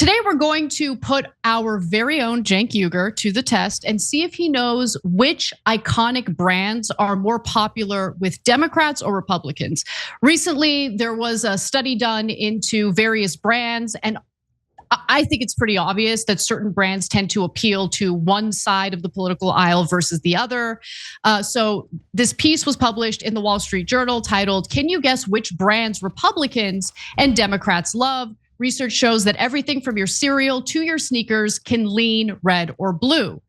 Today, we're going to put our very own Cenk Uygur to the test and see if he knows which iconic brands are more popular with Democrats or Republicans. Recently, there was a study done into various brands, and I think it's pretty obvious that certain brands tend to appeal to one side of the political aisle versus the other. So this piece was published in the Wall Street Journal titled, "Can you guess which brands Republicans and Democrats love? Research shows that everything from your cereal to your sneakers can lean red or blue."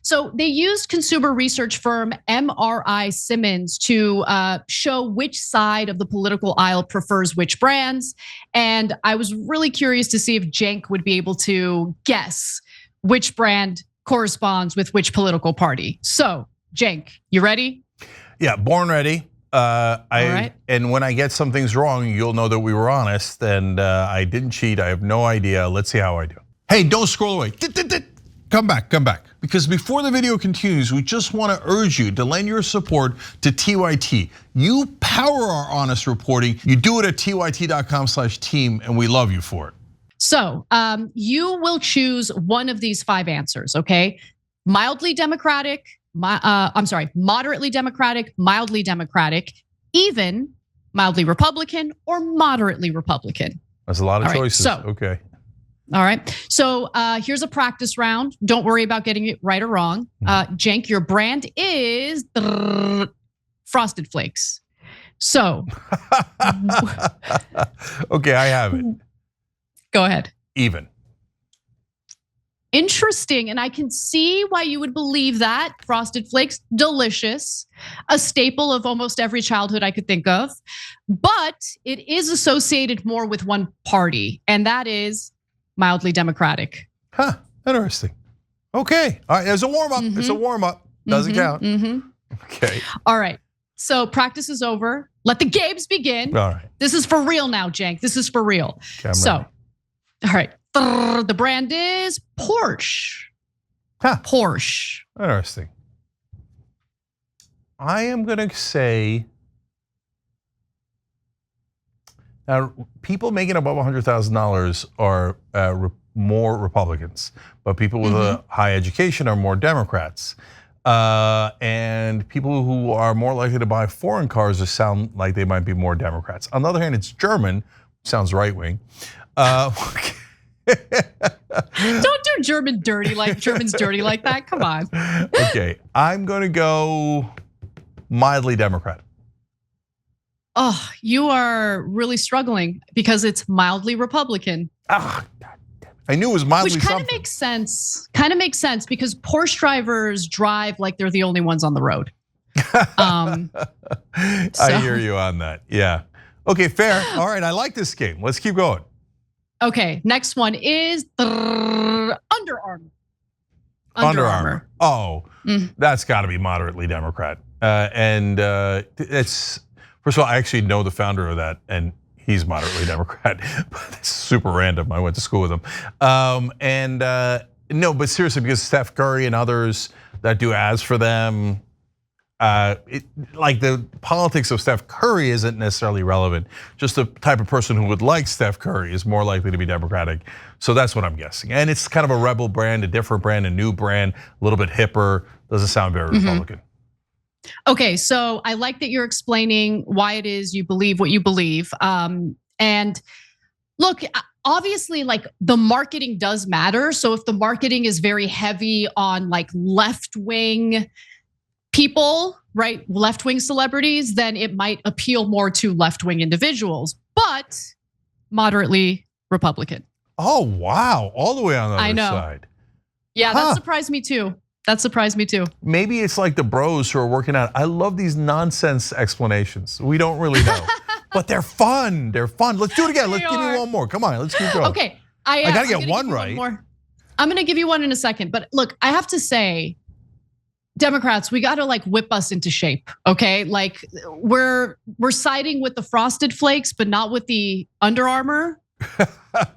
So they used consumer research firm MRI Simmons to show which side of the political aisle prefers which brands. And I was really curious to see if Cenk would be able to guess which brand corresponds with which political party. So Cenk, you ready? Yeah, born ready. Right. And when I get some things wrong, you'll know that we were honest and I didn't cheat. I have no idea. Let's see how I do. Hey, don't scroll away. Come back. Because before the video continues, we just want to urge you to lend your support to TYT. You power our honest reporting. You do it at tyt.com/team, and we love you for it. So you will choose one of these 5 answers, okay? Mildly Democratic, moderately Democratic, mildly Democratic, even mildly Republican, or moderately Republican. That's a lot of choices. Okay. All right. So here's a practice round. Don't worry about getting it right or wrong. Cenk, your brand is Frosted Flakes. So. Okay, I have it. Go ahead. Even. Interesting, and I can see why you would believe that. Frosted Flakes, delicious, a staple of almost every childhood I could think of. But it is associated more with one party, and that is mildly Democratic. Huh, interesting. Okay, all right, there's a warm up. It's a warm up, doesn't count. Okay. All right, so practice is over. Let the games begin. All right. This is for real now, Cenk. This is for real. Okay, so, all right. The brand is Porsche. Porsche. Interesting. I am gonna say, now people making above $100,000 are more Republicans, but people with a high education are more Democrats. And people who are more likely to buy foreign cars sound like they might be more Democrats. On the other hand, it's German, sounds right wing. Don't do Germans dirty like that. Come on. Okay, I'm gonna go mildly Democratic. Oh, you are really struggling because it's mildly Republican. I knew it was mildly Which kind of makes sense. Because Porsche drivers drive like they're the only ones on the road. I hear you on that. Yeah. Okay, fair. All right, I like this game. Let's keep going. Okay, next one is Under Armour. Under Armour. Oh, that's got to be moderately Democrat. And it's, first of all, I actually know the founder of that, and he's moderately Democrat. It's super random. I went to school with him. No, but seriously, because Steph Curry and others that do ads for them, like the politics of Steph Curry isn't necessarily relevant. Just the type of person who would like Steph Curry is more likely to be Democratic. So that's what I'm guessing. And it's kind of a rebel brand, a different brand, a new brand, a little bit hipper. Doesn't sound very Republican. Okay, so I like that you're explaining why it is you believe what you believe. And look, obviously, like the marketing does matter. So if the marketing is very heavy on like left-wing people, right, left-wing celebrities, then it might appeal more to left-wing individuals, but moderately Republican. Oh, wow, all the way on the other side. Yeah, that surprised me too. Maybe it's like the bros who are working out. I love these nonsense explanations. We don't really know, but they're fun. Let's do it again. Let's give me one more. Come on, let's keep going. Okay, I gotta get one right. I'm gonna give you one in a second, but look, I have to say, Democrats, we gotta like whip us into shape, okay? Like we're siding with the Frosted Flakes, but not with the Under Armour.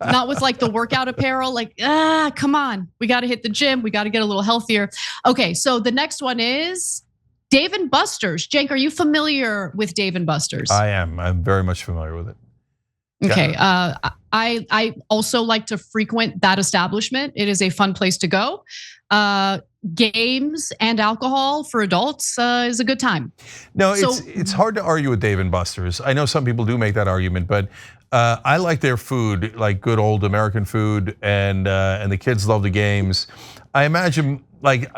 Not with like the workout apparel, like, come on. We gotta hit the gym, we gotta get a little healthier. Okay, so the next one is Dave & Buster's. Cenk, are you familiar with Dave & Buster's? I am, I'm very much familiar with it. Okay. I also like to frequent that establishment. It is a fun place to go. Games and alcohol for adults is a good time. No, it's hard to argue with Dave and Buster's. I know some people do make that argument, but I like their food, like good old American food, and the kids love the games. I imagine like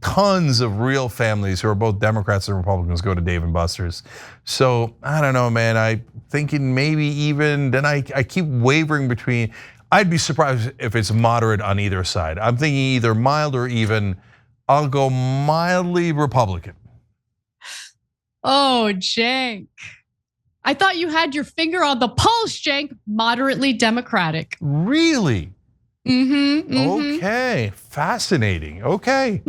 tons of real families who are both Democrats and Republicans go to Dave and Buster's. So I don't know, man. I'm thinking maybe even, then I keep wavering between, I'd be surprised if it's moderate on either side. I'm thinking either mild or even, I'll go mildly Republican. Oh, Cenk. I thought you had your finger on the pulse, Cenk. Moderately Democratic. Really? Okay, fascinating. Okay.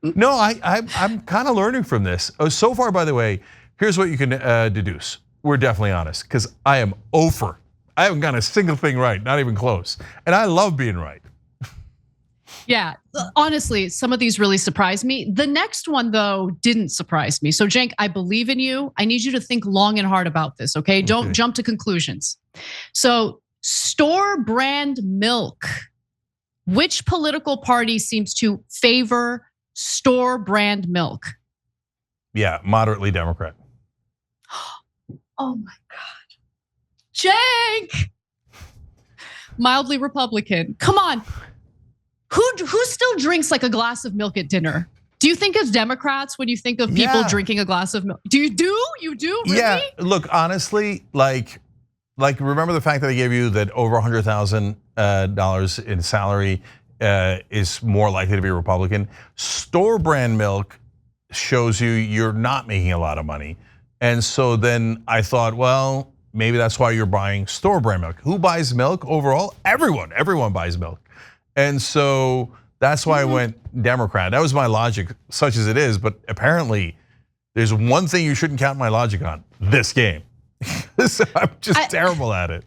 No, I'm kind of learning from this. So far, by the way, here's what you can deduce. We're definitely honest, because I am over. I haven't gotten a single thing right, not even close. And I love being right. Yeah, honestly, some of these really surprised me. The next one, though, didn't surprise me. So, Cenk, I believe in you. I need you to think long and hard about this, okay? Don't jump to conclusions. So, store brand milk. Which political party seems to favor store brand milk? Yeah, moderately Democrat. Oh my God. Cenk! Mildly Republican. Come on. Who still drinks like a glass of milk at dinner? Do you think of Democrats when you think of people drinking a glass of milk? You do? Really? Yeah, look, honestly, like remember the fact that I gave you that over $100,000 in salary is more likely to be a Republican. Store brand milk shows you're not making a lot of money. And so then I thought, well, maybe that's why you're buying store brand milk. Who buys milk overall? Everyone buys milk. And so that's why I went Democrat. That was my logic, such as it is, but apparently there's one thing you shouldn't count my logic on: this game. So I'm just terrible at it.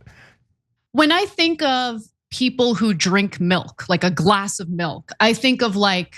When I think of people who drink milk, like a glass of milk, I think of like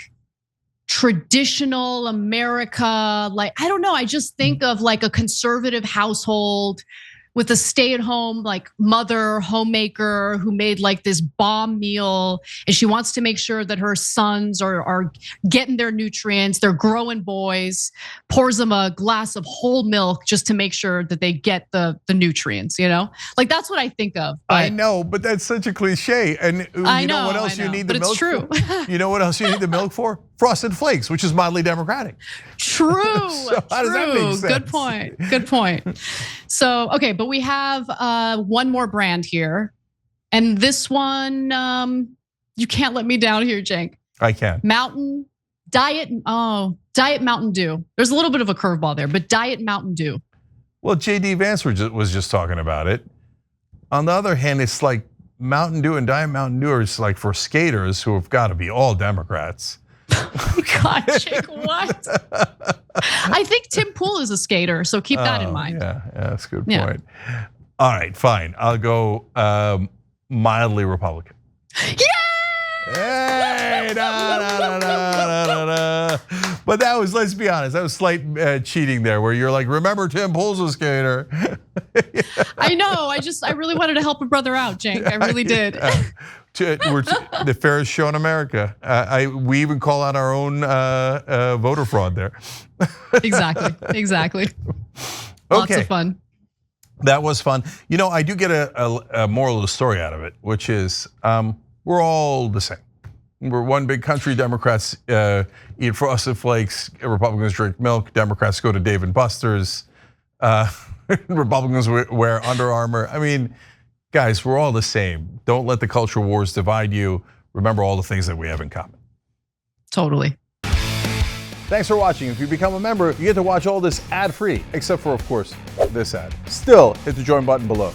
traditional America. Like, I don't know, I just think of like a conservative household with a stay-at-home like mother homemaker who made like this bomb meal, and she wants to make sure that her sons are getting their nutrients, they're growing boys, pours them a glass of whole milk just to make sure that they get the nutrients, you know? Like, that's what I think of. I know, but that's such a cliche. And you know what else you need the milk for? You know what else you need the milk for? Frosted Flakes, which is mildly Democratic. True. So how does that make sense? Good point. So, okay, but we have one more brand here. And this one, you can't let me down here, Cenk. I can. Diet Mountain Dew. There's a little bit of a curveball there, but Diet Mountain Dew. Well, JD Vance was just talking about it. On the other hand, it's like Mountain Dew and Diet Mountain Dew are just like for skaters who have got to be all Democrats. God, Cenk, what? I think Tim Pool is a skater, so keep that in mind. Yeah, that's a good point. All right, fine. I'll go mildly Republican. Yeah! Hey, But that was, let's be honest, that was slight cheating there, where you're like, remember Tim Pool's a skater. I know. I really wanted to help a brother out, Cenk. I really did. We're the fairest show in America. We even call out our own voter fraud there. Exactly. Lots of fun. That was fun. You know, I do get a moral of the story out of it, which is we're all the same. We're one big country. Democrats eat Frosted Flakes, Republicans drink milk, Democrats go to Dave and Buster's, Republicans wear Under Armour. I mean, guys, we're all the same. Don't let the culture wars divide you. Remember all the things that we have in common. Totally. Thanks for watching. If you become a member, you get to watch all this ad-free, except for, of course, this ad. Still, hit the join button below.